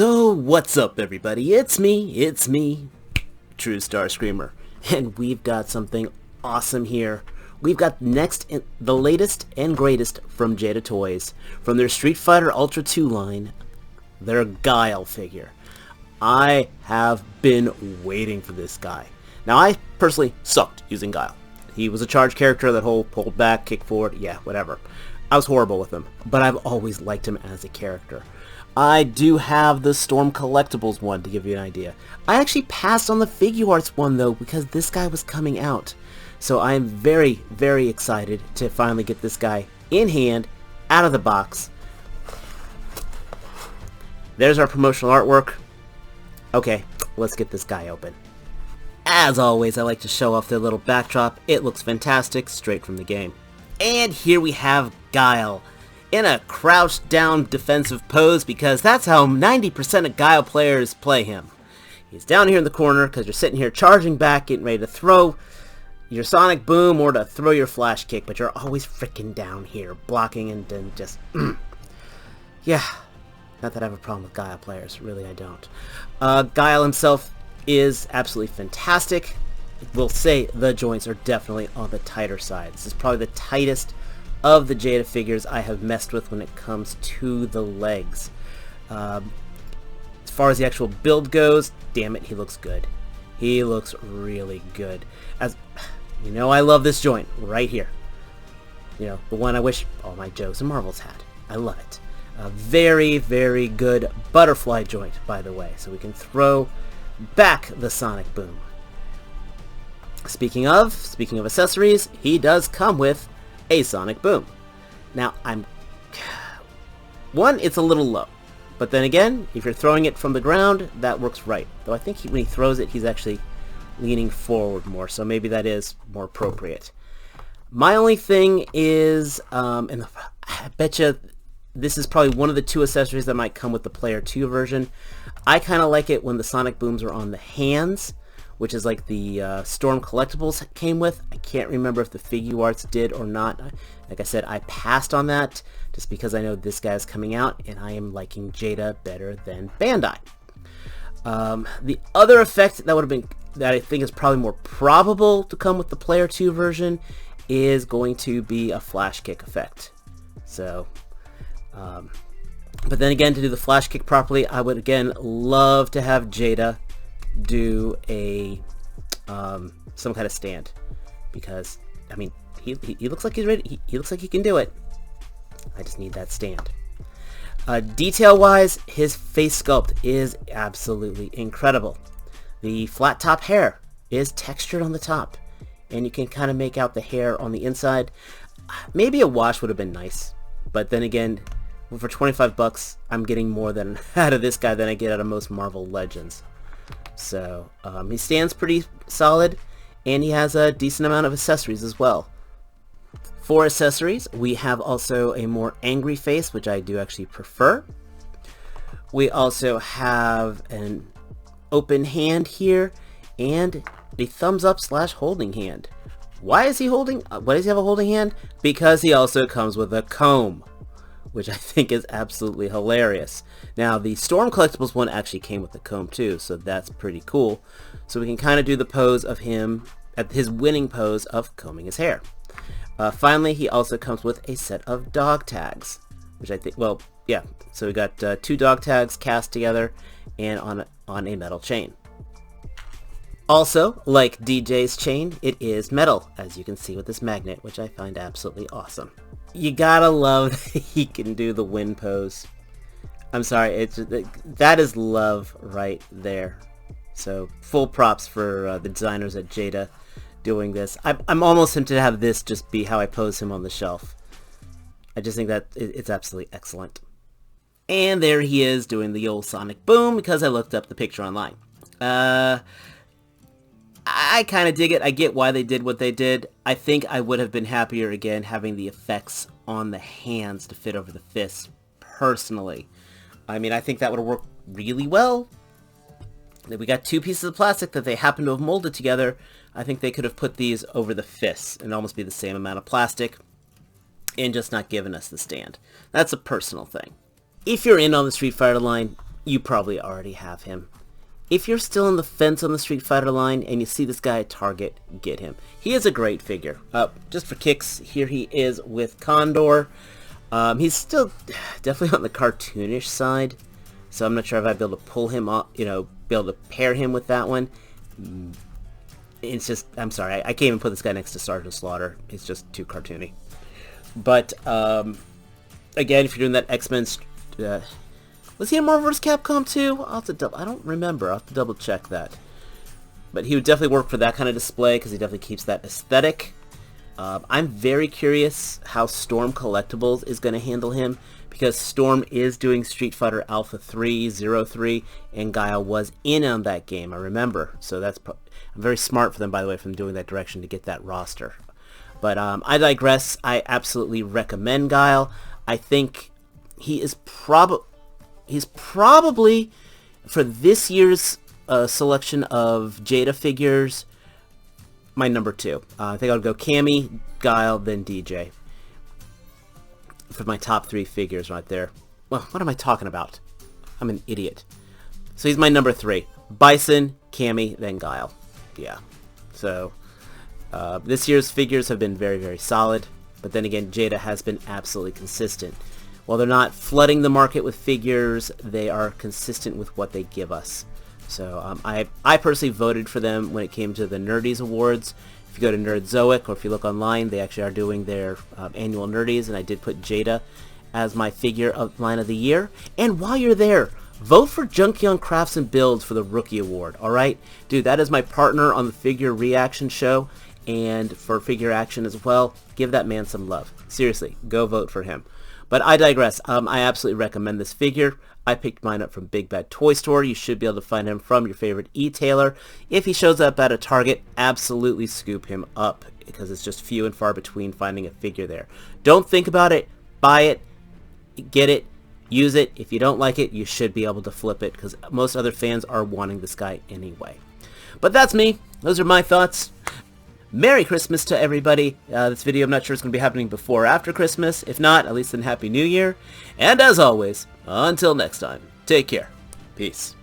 So what's up everybody, it's me, True Star Screamer, and we've got something awesome here. We've got the latest and greatest from Jada Toys, from their Street Fighter Ultra 2 line, their Guile figure. I have been waiting for this guy. Now I personally sucked using Guile. He was a charge character, that whole pulled back, kick forward, yeah, whatever. I was horrible with him, but I've always liked him as a character. I do have the Storm Collectibles one, to give you an idea. I actually passed on the Figure Arts one, though, because this guy was coming out. So I am very, very excited to finally get this guy in hand, out of the box. There's our promotional artwork. Okay, let's get this guy open. As always, I like to show off their little backdrop. It looks fantastic, straight from the game. And here we have Guile, in a crouched down defensive pose, because that's how 90% of Guile players play him. He's down here in the corner because you're sitting here charging back, getting ready to throw your sonic boom or to throw your flash kick, but you're always freaking down here blocking and then just yeah, not that I have a problem with Guile players, really I don't. Guile himself is absolutely fantastic. We'll say the joints are definitely on the tighter side. This is probably the tightest of the Jada figures I have messed with when it comes to the legs. As far as the actual build goes, damn it, he looks good. He looks really good. As you know, I love this joint right here. You know, the one I wish all my Joes and Marvels had. I love it. A very, very good butterfly joint, by the way, so we can throw back the sonic boom. Speaking of accessories, he does come with a sonic boom. Now, it's a little low, but then again, if you're throwing it from the ground, that works right. Though I think when he throws it, he's actually leaning forward more, so maybe that is more appropriate. My only thing is, and I bet you this is probably one of the two accessories that might come with the Player 2 version. I kind of like it when the sonic booms are on the hands, which is like the Storm Collectibles came with. I can't remember if the Figure Arts did or not. Like I said, I passed on that just because I know this guy is coming out and I am liking Jada better than Bandai. The other effect that would have been, that I think is probably more probable to come with the Player 2 version, is going to be a flash kick effect. So, but then again, to do the flash kick properly, I would again love to have Jada do a some kind of stand, because I mean he looks like he's ready. He looks like he can do it. I just need that stand. Detail wise, his face sculpt is absolutely incredible. The flat top hair is textured on the top, and you can kind of make out the hair on the inside. Maybe a wash would have been nice, but then again, for 25 bucks, I'm getting more than out of this guy than I get out of most Marvel Legends. So he stands pretty solid, and he has a decent amount of accessories as well. For accessories, we have also a more angry face, which I do actually prefer. We also have an open hand here and a thumbs up / holding hand. Why does he have a holding hand? Because he also comes with a comb, which I think is absolutely hilarious. Now, the Storm Collectibles one actually came with the comb too, so that's pretty cool. So we can kind of do the pose of him, at his winning pose of combing his hair. Finally, he also comes with a set of dog tags, which I think, well, yeah. So we got 2 dog tags cast together and on a metal chain. Also, like DJ's chain, it is metal, as you can see with this magnet, which I find absolutely awesome. You gotta love that he can do the win pose. I'm sorry, that is love right there. So full props for the designers at Jada doing this. I'm almost tempted to have this just be how I pose him on the shelf. I just think that it's absolutely excellent. And there he is doing the old sonic boom, because I looked up the picture online. I kind of dig it. I get why they did what they did. I think I would have been happier again having the effects on the hands to fit over the fists, personally. I mean, I think that would have worked really well. We got 2 pieces of plastic that they happen to have molded together. I think they could have put these over the fists and almost be the same amount of plastic and just not given us the stand. That's a personal thing. If you're in on the Street Fighter line, you probably already have him. If you're still on the fence on the Street Fighter line and you see this guy at Target, get him. He is a great figure. Just for kicks, here he is with Condor. He's still definitely on the cartoonish side, so I'm not sure if I'd be able to pull him off, be able to pair him with that one. It's just, I'm sorry, I can't even put this guy next to Sergeant Slaughter. It's just too cartoony. But, again, if you're doing that X-Men, was he in Marvel vs. Capcom 2? I don't remember. I'll have to double check that. But he would definitely work for that kind of display because he definitely keeps that aesthetic. I'm very curious how Storm Collectibles is going to handle him, because Storm is doing Street Fighter Alpha 3, 03, and Guile was in on that game, I remember. So that's very smart for them, by the way, from doing that direction to get that roster. But I digress. I absolutely recommend Guile. I think he's probably, for this year's selection of Jada figures, my number 2. I think I would go Cammy, Guile, then DJ. For my top 3 figures right there. Well, what am I talking about? I'm an idiot. So he's my number 3. Bison, Cammy, then Guile. Yeah. So, this year's figures have been very, very solid. But then again, Jada has been absolutely consistent. While they're not flooding the market with figures, they are consistent with what they give us. So I personally voted for them when it came to the Nerdies Awards. If you go to Nerdzoic, or if you look online, they actually are doing their annual Nerdies, and I did put Jada as my figure of line of the year. And while you're there, vote for Junkion Crafts and Builds for the Rookie Award, alright? Dude, that is my partner on the Figure Reaction show, and for Figure Action as well. Give that man some love. Seriously, go vote for him. But I digress. I absolutely recommend this figure. I picked mine up from Big Bad Toy Store. You should be able to find him from your favorite e-tailer. If he shows up at a Target, absolutely scoop him up, because it's just few and far between finding a figure there. Don't think about it. Buy it. Get it. Use it. If you don't like it, you should be able to flip it, because most other fans are wanting this guy anyway. But that's me. Those are my thoughts. Merry Christmas to everybody. This video, I'm not sure it's going to be happening before or after Christmas. If not, at least then Happy New Year. And as always, until next time, take care. Peace.